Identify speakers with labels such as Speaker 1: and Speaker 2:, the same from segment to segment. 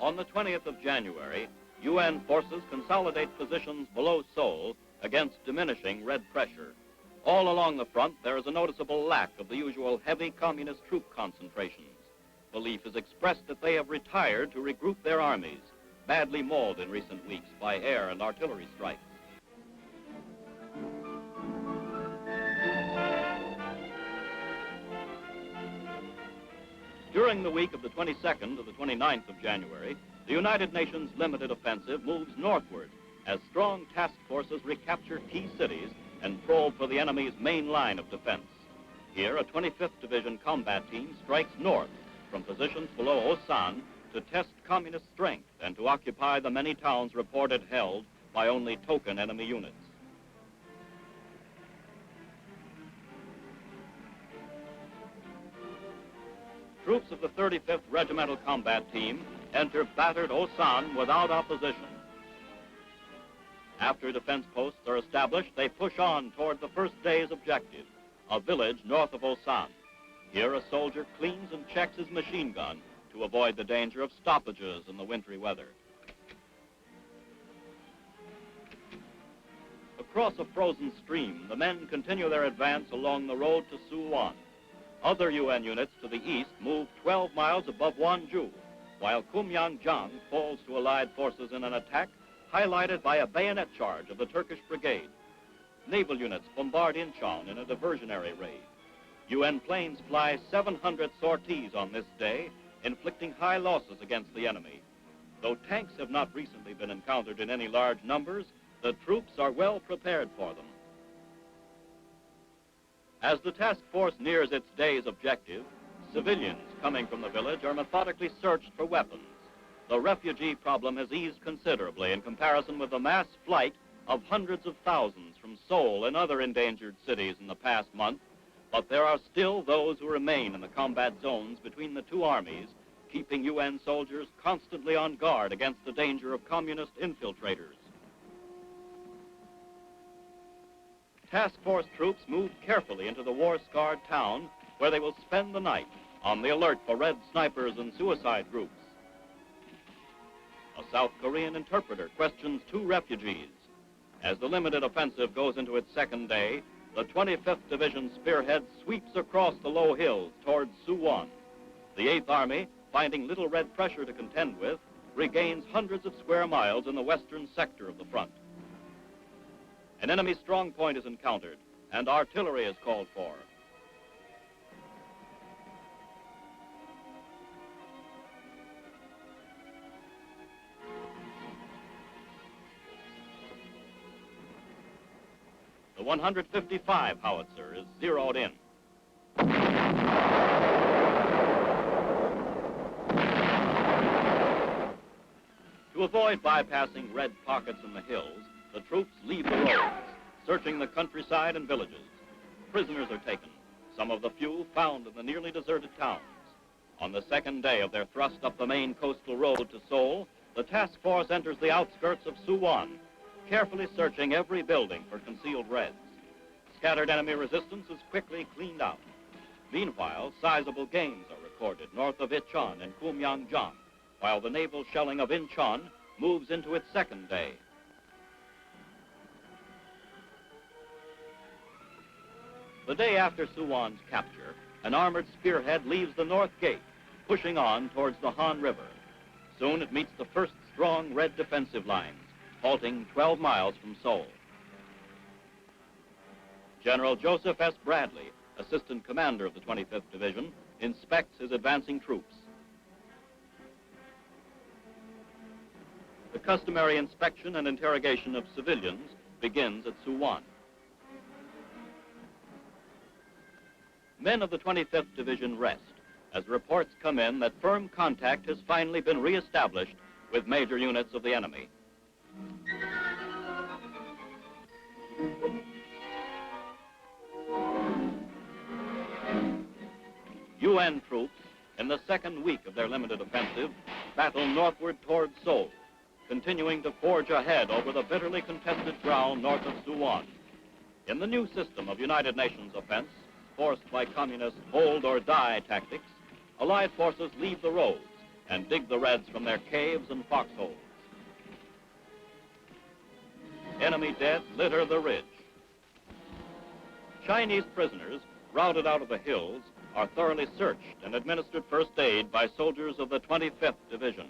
Speaker 1: On the 20th of January, UN forces consolidate positions below Seoul against diminishing Red pressure. All along the front, there is a noticeable lack of the usual heavy communist troop concentrations. Belief is expressed that they have retired to regroup their armies, badly mauled in recent weeks by air and artillery strikes. During the week of the 22nd to the 29th of January, the United Nations limited offensive moves northward as strong task forces recapture key cities and probe for the enemy's main line of defense. Here, a 25th Division combat team strikes north from positions below Osan to test communist strength and to occupy the many towns reported held by only token enemy units. Troops of the 35th Regimental Combat Team enter battered Osan without opposition. After defense posts are established, they push on toward the first day's objective, a village north of Osan. Here, a soldier cleans and checks his machine gun to avoid the danger of stoppages in the wintry weather. Across a frozen stream, the men continue their advance along the road to Suwon. Other UN units to the east move 12 miles above Wonju, while Kumyang-jang falls to Allied forces in an attack highlighted by a bayonet charge of the Turkish brigade. Naval units bombard Incheon in a diversionary raid. UN planes fly 700 sorties on this day, inflicting high losses against the enemy. Though tanks have not recently been encountered in any large numbers, the troops are well prepared for them. As the task force nears its day's objective, civilians coming from the village are methodically searched for weapons. The refugee problem has eased considerably in comparison with the mass flight of hundreds of thousands from Seoul and other endangered cities in the past month, but there are still those who remain in the combat zones between the two armies, keeping UN soldiers constantly on guard against the danger of communist infiltrators. Task force troops move carefully into the war-scarred town, where they will spend the night on the alert for Red snipers and suicide groups. A South Korean interpreter questions two refugees. As the limited offensive goes into its second day, the 25th Division spearhead sweeps across the low hills towards Suwon. The 8th Army, finding little Red pressure to contend with, regains hundreds of square miles in the western sector of the front. An enemy strong point is encountered, and artillery is called for. The 155 howitzer is zeroed in. To avoid bypassing Red pockets in the hills, the troops leave the roads, searching the countryside and villages. Prisoners are taken, some of the few found in the nearly deserted towns. On the second day of their thrust up the main coastal road to Seoul, the task force enters the outskirts of Suwon, carefully searching every building for concealed Reds. Scattered enemy resistance is quickly cleaned out. Meanwhile, sizable gains are recorded north of Incheon and Kumyang-jang, while the naval shelling of Incheon moves into its second day. The day after Suwon's capture, an armored spearhead leaves the north gate, pushing on towards the Han River. Soon it meets the first strong Red defensive lines, halting 12 miles from Seoul. General Joseph S. Bradley, assistant commander of the 25th Division, inspects his advancing troops. The customary inspection and interrogation of civilians begins at Suwon. Men of the 25th Division rest as reports come in that firm contact has finally been reestablished with major units of the enemy. UN troops, in the second week of their limited offensive, battle northward towards Seoul, continuing to forge ahead over the bitterly contested ground north of Suwon. In the new system of United Nations offense, forced by communist hold or die tactics, Allied forces leave the roads and dig the Reds from their caves and foxholes. Enemy dead litter the ridge. Chinese prisoners, routed out of the hills, are thoroughly searched and administered first aid by soldiers of the 25th Division.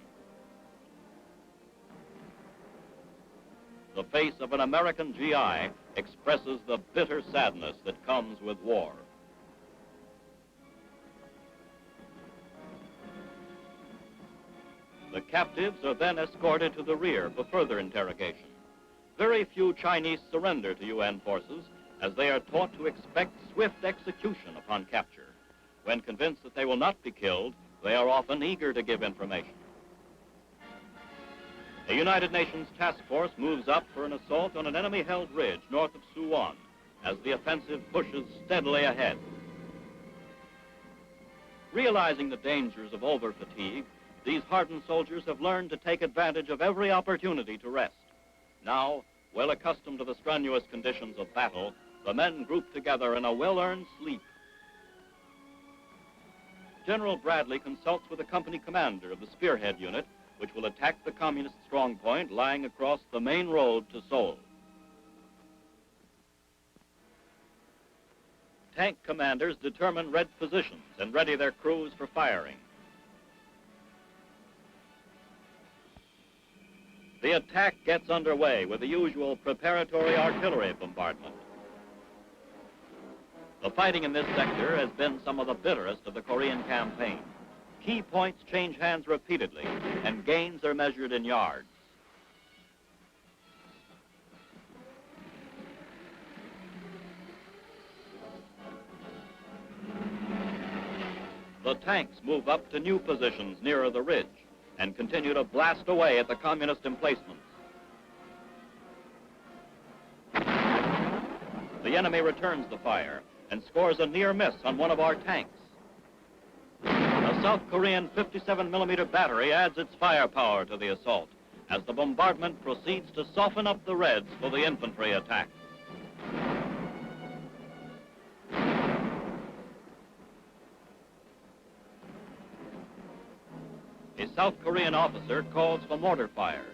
Speaker 1: The face of an American GI expresses the bitter sadness that comes with war. The captives are then escorted to the rear for further interrogation. Very few Chinese surrender to UN forces, as they are taught to expect swift execution upon capture. When convinced that they will not be killed, they are often eager to give information. A United Nations task force moves up for an assault on an enemy-held ridge north of Suwon as the offensive pushes steadily ahead. Realizing the dangers of over-fatigue, these hardened soldiers have learned to take advantage of every opportunity to rest. Now, well accustomed to the strenuous conditions of battle, the men group together in a well-earned sleep. General Bradley consults with the company commander of the Spearhead Unit, which will attack the communist strongpoint lying across the main road to Seoul. Tank commanders determine Red positions and ready their crews for firing. The attack gets underway with the usual preparatory artillery bombardment. The fighting in this sector has been some of the bitterest of the Korean campaign. Key points change hands repeatedly, and gains are measured in yards. The tanks move up to new positions nearer the ridge and continue to blast away at the communist emplacements. The enemy returns the fire and scores a near miss on one of our tanks. A South Korean 57-millimeter battery adds its firepower to the assault as the bombardment proceeds to soften up the Reds for the infantry attack. A South Korean officer calls for mortar fire,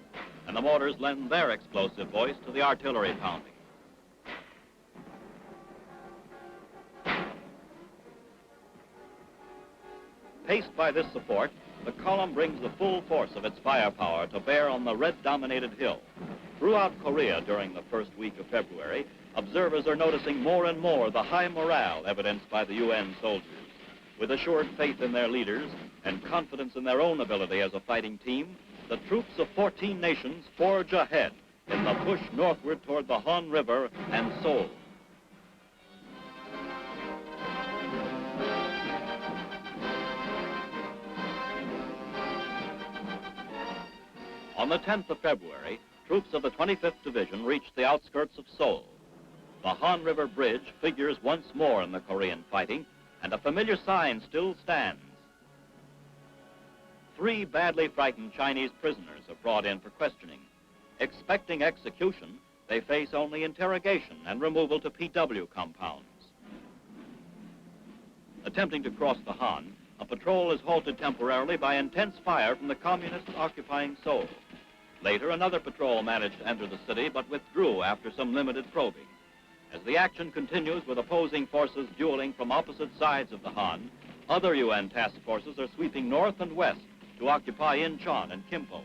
Speaker 1: and the mortars lend their explosive voice to the artillery pounding. Paced by this support, the column brings the full force of its firepower to bear on the Red-dominated hill. Throughout Korea during the first week of February, observers are noticing more and more the high morale evidenced by the UN soldiers. With assured faith in their leaders and confidence in their own ability as a fighting team, the troops of 14 nations forge ahead in the push northward toward the Han River and Seoul. On the 10th of February, troops of the 25th Division reached the outskirts of Seoul. The Han River Bridge figures once more in the Korean fighting, and a familiar sign still stands. 3 badly frightened Chinese prisoners are brought in for questioning. Expecting execution, they face only interrogation and removal to PW compounds. Attempting to cross the Han, a patrol is halted temporarily by intense fire from the communists occupying Seoul. Later, another patrol managed to enter the city, but withdrew after some limited probing. As the action continues with opposing forces dueling from opposite sides of the Han, other UN task forces are sweeping north and west to occupy Incheon and Kimpo.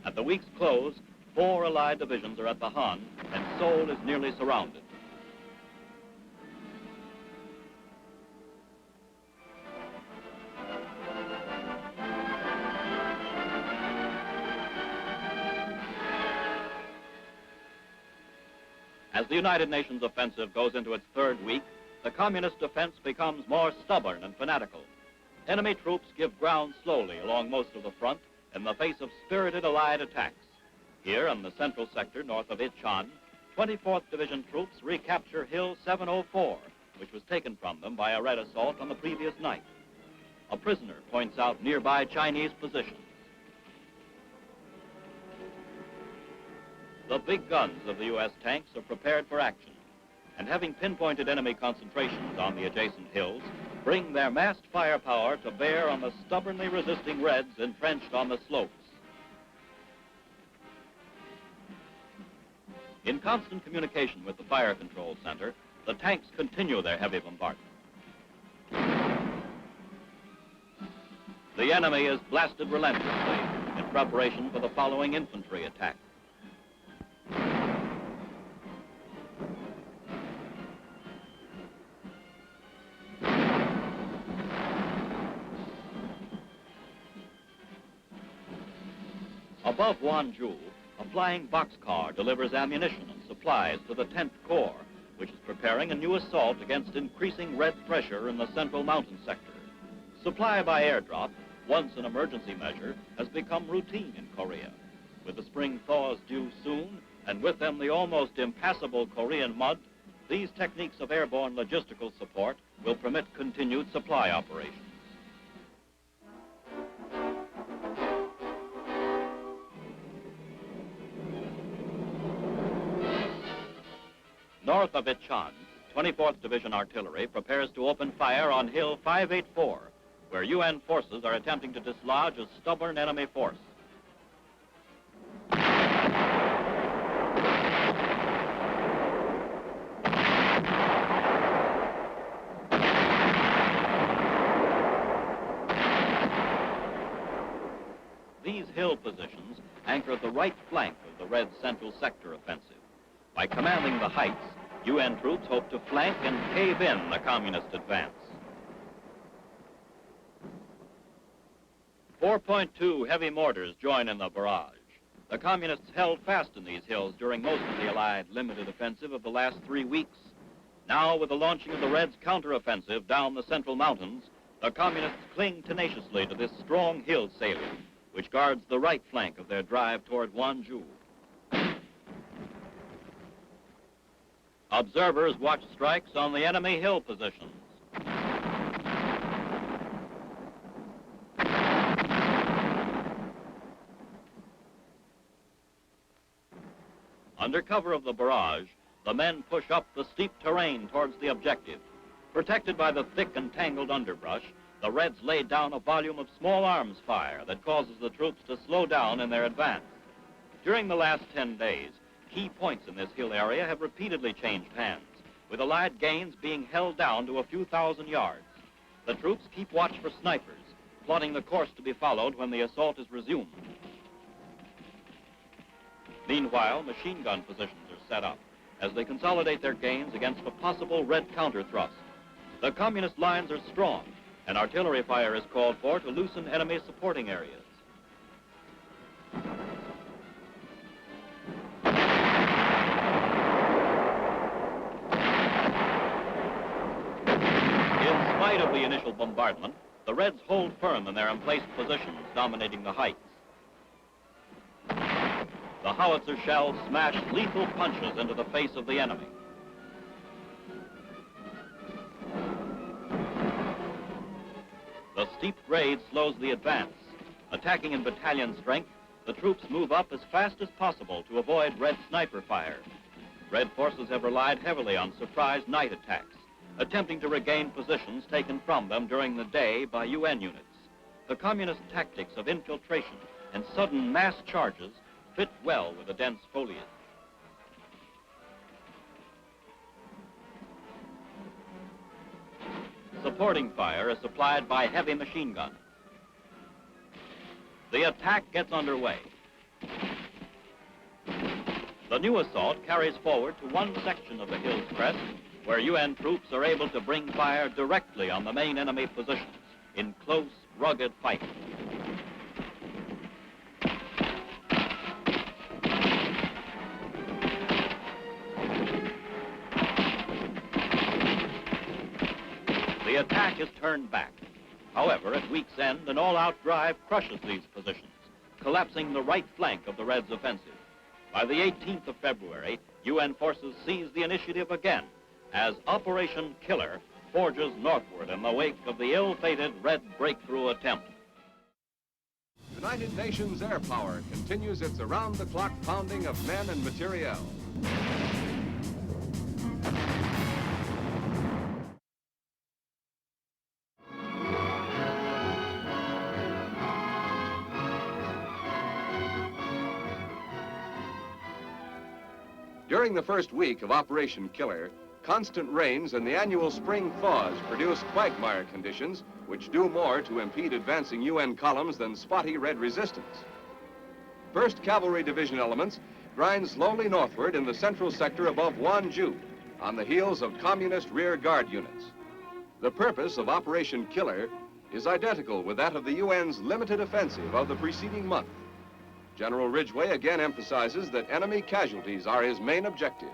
Speaker 1: At the week's close, 4 Allied divisions are at the Han, and Seoul is nearly surrounded. As the United Nations offensive goes into its 3rd week, the communist defense becomes more stubborn and fanatical. Enemy troops give ground slowly along most of the front in the face of spirited Allied attacks. Here in the central sector north of Incheon, 24th Division troops recapture Hill 704, which was taken from them by a Red assault on the previous night. A prisoner points out nearby Chinese positions. The big guns of the U.S. tanks are prepared for action, and having pinpointed enemy concentrations on the adjacent hills, bring their massed firepower to bear on the stubbornly resisting Reds entrenched on the slopes. In constant communication with the Fire Control Center, the tanks continue their heavy bombardment. The enemy is blasted relentlessly in preparation for the following infantry attack. Above Wanzhou, a flying boxcar delivers ammunition and supplies to the 10th Corps, which is preparing a new assault against increasing Red pressure in the central mountain sector. Supply by airdrop, once an emergency measure, has become routine in Korea. With the spring thaws due soon, and with them the almost impassable Korean mud, these techniques of airborne logistical support will permit continued supply operations. North of Ichan, 24th Division Artillery prepares to open fire on Hill 584, where UN forces are attempting to dislodge a stubborn enemy force. These hill positions anchor the right flank of the Red Central Sector offensive. By commanding the heights, UN troops hope to flank and cave in the communist advance. 4.2 heavy mortars join in the barrage. The communists held fast in these hills during most of the Allied limited offensive of the last 3 weeks. Now, with the launching of the Reds' counteroffensive down the central mountains, the communists cling tenaciously to this strong hill salient, which guards the right flank of their drive toward Wanzhou. Observers watch strikes on the enemy hill positions. Under cover of the barrage, the men push up the steep terrain towards the objective. Protected by the thick and tangled underbrush, the Reds lay down a volume of small arms fire that causes the troops to slow down in their advance. During the last 10 days, key points in this hill area have repeatedly changed hands, with Allied gains being held down to a few thousand yards. The troops keep watch for snipers, plotting the course to be followed when the assault is resumed. Meanwhile, machine gun positions are set up as they consolidate their gains against a possible Red counter-thrust. The communist lines are strong, and artillery fire is called for to loosen enemy supporting areas. In spite of the initial bombardment, the Reds hold firm in their emplaced positions, dominating the heights. The howitzer shells smash lethal punches into the face of the enemy. The steep grade slows the advance. Attacking in battalion strength, the troops move up as fast as possible to avoid Red sniper fire. Red forces have relied heavily on surprise night attacks, attempting to regain positions taken from them during the day by UN units. The communist tactics of infiltration and sudden mass charges fit well with the dense foliage. Supporting fire is supplied by heavy machine guns. The attack gets underway. The new assault carries forward to one section of the hill's crest where UN troops are able to bring fire directly on the main enemy positions in close, rugged fighting. The attack is turned back. However, at week's end, an all-out drive crushes these positions, collapsing the right flank of the Reds' offensive. By the 18th of February, UN forces seize the initiative again as Operation Killer forges northward in the wake of the ill-fated Red breakthrough attempt.
Speaker 2: United Nations air power continues its around-the-clock pounding of men and materiel. During the first week of Operation Killer, constant rains and the annual spring thaws produce quagmire conditions which do more to impede advancing UN columns than spotty red resistance. 1st Cavalry Division elements grind slowly northward in the central sector above Wanju on the heels of communist rear guard units. The purpose of Operation Killer is identical with that of the UN's limited offensive of the preceding month. General Ridgway again emphasizes that enemy casualties are his main objective.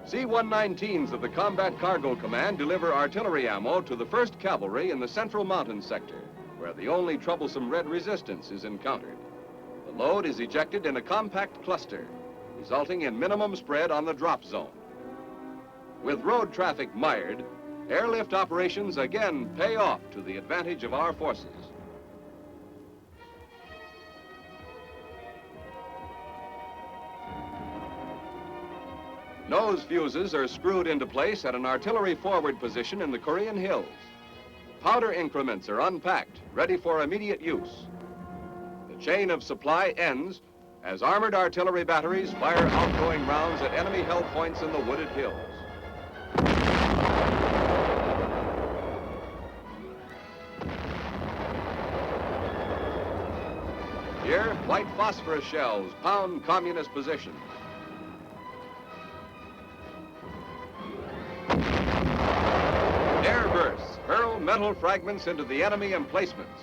Speaker 2: C-119s of the Combat Cargo Command deliver artillery ammo to the 1st Cavalry in the Central Mountain sector, where the only troublesome red resistance is encountered. The load is ejected in a compact cluster, resulting in minimum spread on the drop zone. With road traffic mired, airlift operations again pay off to the advantage of our forces. Nose fuses are screwed into place at an artillery forward position in the Korean hills. Powder increments are unpacked, ready for immediate use. The chain of supply ends as armored artillery batteries fire outgoing rounds at enemy held points in the wooded hills. Here, white phosphorus shells pound communist positions. Air bursts hurl metal fragments into the enemy emplacements.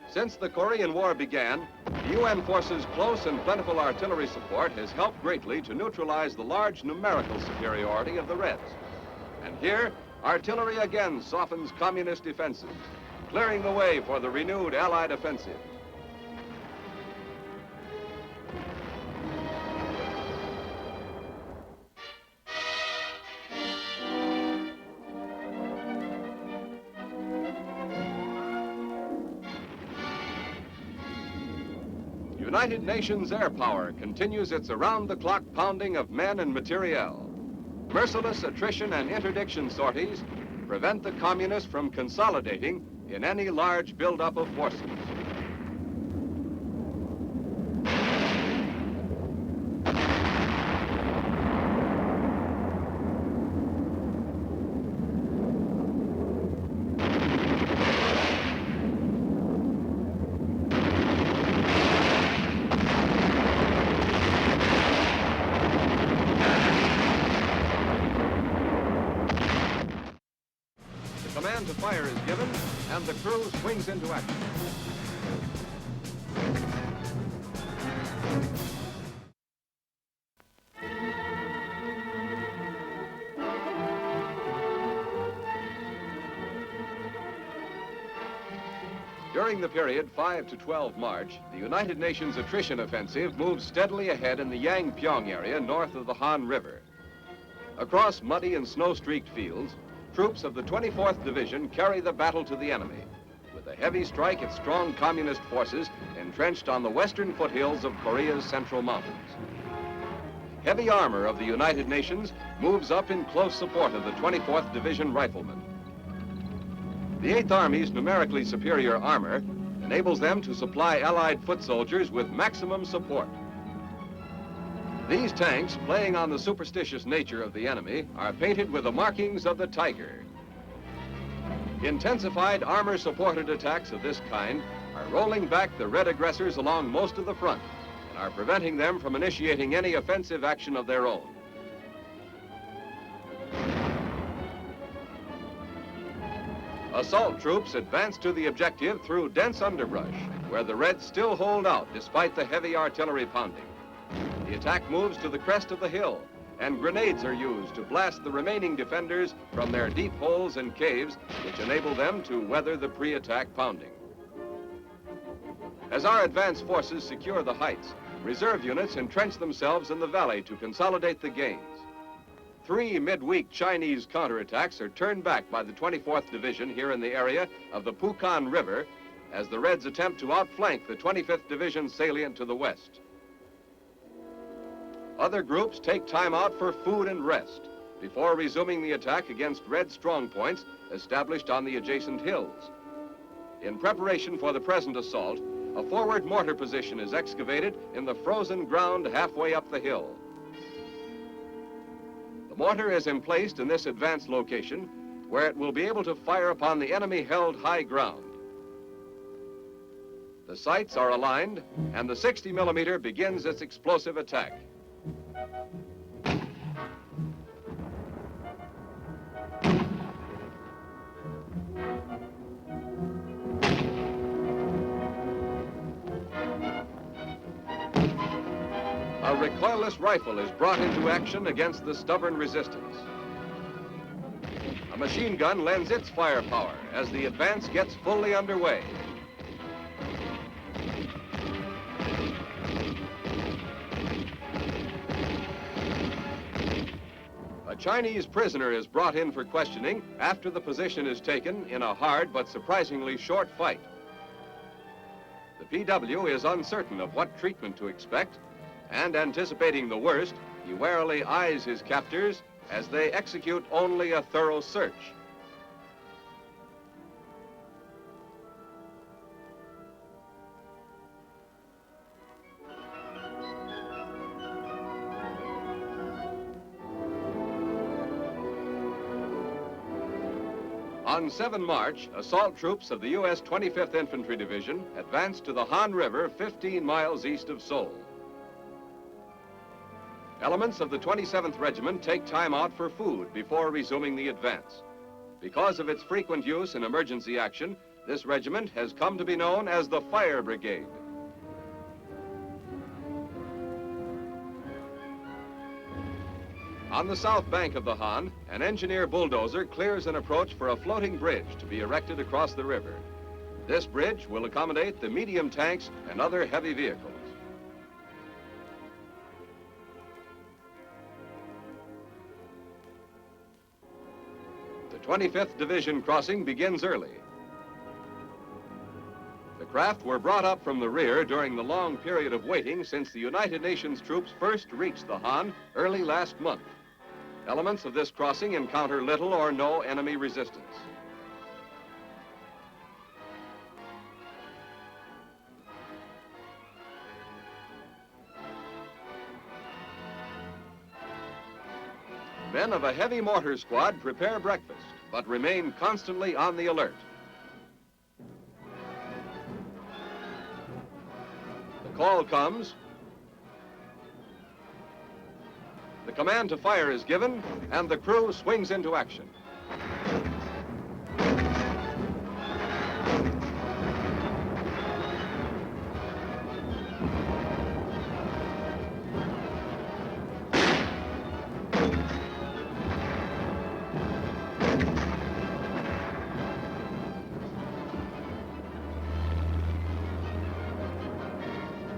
Speaker 2: Since the Korean War began, the UN forces' close and plentiful artillery support has helped greatly to neutralize the large numerical superiority of the Reds. And here, artillery again softens communist defenses, clearing the way for the renewed Allied offensive. United Nations air power continues its around-the-clock pounding of men and materiel. Merciless attrition and interdiction sorties prevent the communists from consolidating in any large buildup of forces. Command to fire is given, and the crew swings into action. During the period 5 to 12 March, the United Nations attrition offensive moves steadily ahead in the Yangpyeong area north of the Han River. Across muddy and snow-streaked fields, troops of the 24th Division carry the battle to the enemy, with a heavy strike at strong communist forces entrenched on the western foothills of Korea's central mountains. Heavy armor of the United Nations moves up in close support of the 24th Division riflemen. The 8th Army's numerically superior armor enables them to supply Allied foot soldiers with maximum support. These tanks, playing on the superstitious nature of the enemy, are painted with the markings of the tiger. Intensified armor-supported attacks of this kind are rolling back the Red aggressors along most of the front and are preventing them from initiating any offensive action of their own. Assault troops advance to the objective through dense underbrush, where the Reds still hold out despite the heavy artillery pounding. The attack moves to the crest of the hill, and grenades are used to blast the remaining defenders from their deep holes and caves, which enable them to weather the pre-attack pounding. As our advance forces secure the heights, reserve units entrench themselves in the valley to consolidate the gains. 3 midweek Chinese counterattacks are turned back by the 24th Division here in the area of the Pukan River as the Reds attempt to outflank the 25th Division salient to the west. Other groups take time out for food and rest before resuming the attack against Red strongpoints established on the adjacent hills. In preparation for the present assault, a forward mortar position is excavated in the frozen ground halfway up the hill. The mortar is emplaced in this advanced location where it will be able to fire upon the enemy-held high ground. The sights are aligned, and the 60-millimeter begins its explosive attack. A recoilless rifle is brought into action against the stubborn resistance. A machine gun lends its firepower as the advance gets fully underway. A Chinese prisoner is brought in for questioning after the position is taken in a hard but surprisingly short fight. The PW is uncertain of what treatment to expect, and anticipating the worst, he warily eyes his captors as they execute only a thorough search. On 7 March, assault troops of the U.S. 25th Infantry Division advanced to the Han River 15 miles east of Seoul. Elements of the 27th Regiment take time out for food before resuming the advance. Because of its frequent use in emergency action, this regiment has come to be known as the Fire Brigade. On the south bank of the Han, an engineer bulldozer clears an approach for a floating bridge to be erected across the river. This bridge will accommodate the medium tanks and other heavy vehicles. The 25th Division crossing begins early. The craft were brought up from the rear during the long period of waiting since the United Nations troops first reached the Han early last month. Elements of this crossing encounter little or no enemy resistance. Men of a heavy mortar squad prepare breakfast, but remain constantly on the alert. The call comes. The command to fire is given, and the crew swings into action.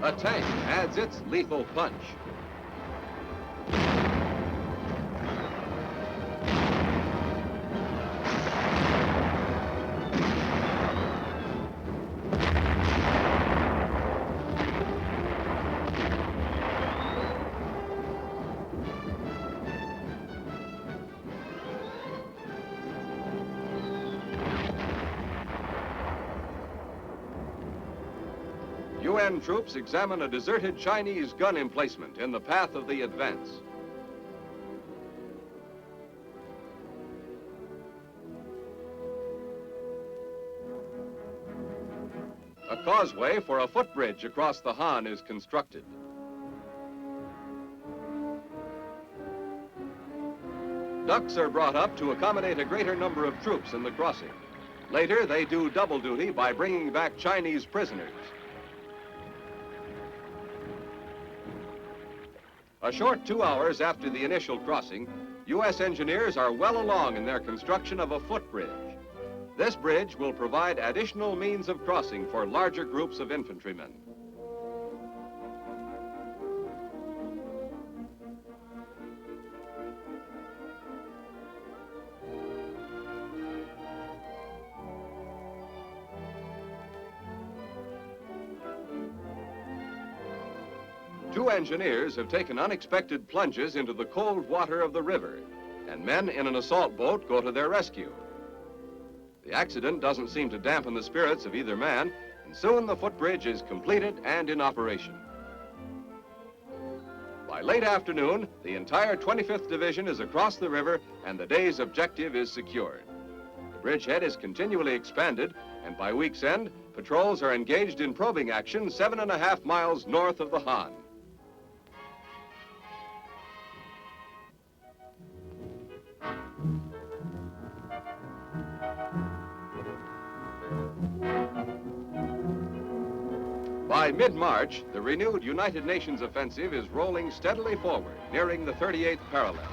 Speaker 2: A tank adds its lethal punch. UN troops examine a deserted Chinese gun emplacement in the path of the advance. A causeway for a footbridge across the Han is constructed. Ducks are brought up to accommodate a greater number of troops in the crossing. Later, they do double duty by bringing back Chinese prisoners. A short 2 hours after the initial crossing, U.S. engineers are well along in their construction of a footbridge. This bridge will provide additional means of crossing for larger groups of infantrymen. Two engineers have taken unexpected plunges into the cold water of the river, and men in an assault boat go to their rescue. The The accident doesn't seem to dampen the spirits of either man, and soon the footbridge is completed and in operation. By late afternoon, the entire 25th Division is across the river and the day's objective is secured. The bridgehead is continually expanded, and by week's end, patrols are engaged in probing action 7.5 miles north of the Han. By mid-March, the renewed United Nations offensive is rolling steadily forward, nearing the 38th parallel.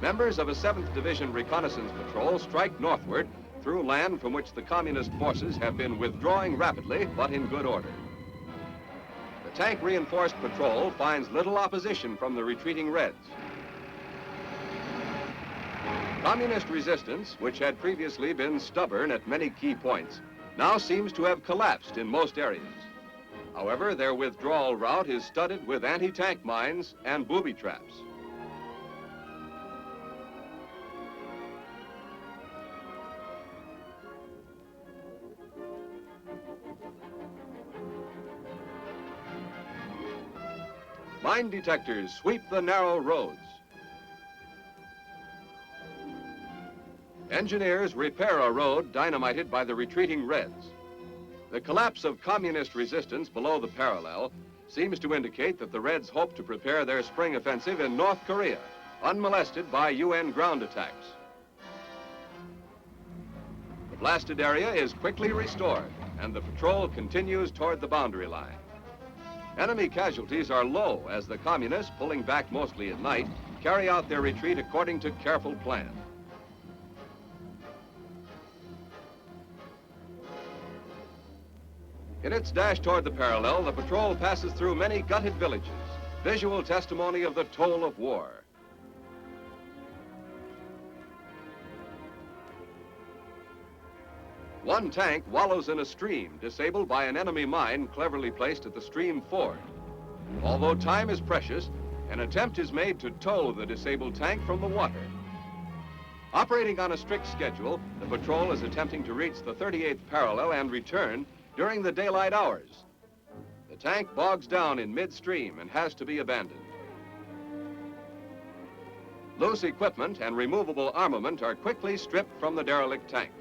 Speaker 2: Members of a 7th Division reconnaissance patrol strike northward through land from which the communist forces have been withdrawing rapidly, but in good order. The tank-reinforced patrol finds little opposition from the retreating Reds. Communist resistance, which had previously been stubborn at many key points, now seems to have collapsed in most areas. However, their withdrawal route is studded with anti-tank mines and booby traps. Mine detectors sweep the narrow roads. Engineers repair a road dynamited by the retreating Reds. The collapse of communist resistance below the parallel seems to indicate that the Reds hope to prepare their spring offensive in North Korea, unmolested by UN ground attacks. The blasted area is quickly restored, and the patrol continues toward the boundary line. Enemy casualties are low as the communists, pulling back mostly at night, carry out their retreat according to careful plan. In its dash toward the parallel, the patrol passes through many gutted villages, visual testimony of the toll of war. One tank wallows in a stream, disabled by an enemy mine cleverly placed at the stream ford. Although time is precious, an attempt is made to tow the disabled tank from the water. Operating on a strict schedule, the patrol is attempting to reach the 38th parallel and return during the daylight hours. The tank bogs down in midstream and has to be abandoned. Loose equipment and removable armament are quickly stripped from the derelict tank.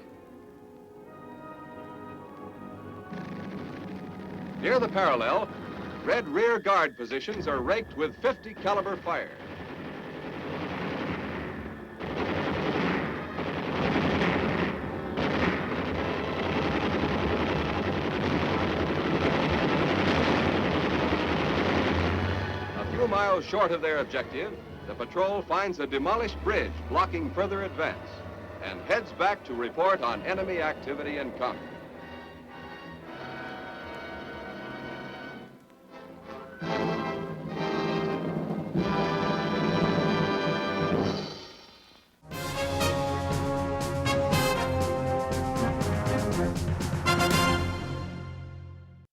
Speaker 2: Near the parallel, Red rear guard positions are raked with 50 caliber fire. Miles short of their objective, the patrol finds a demolished bridge blocking further advance and heads back to report on enemy activity and counter.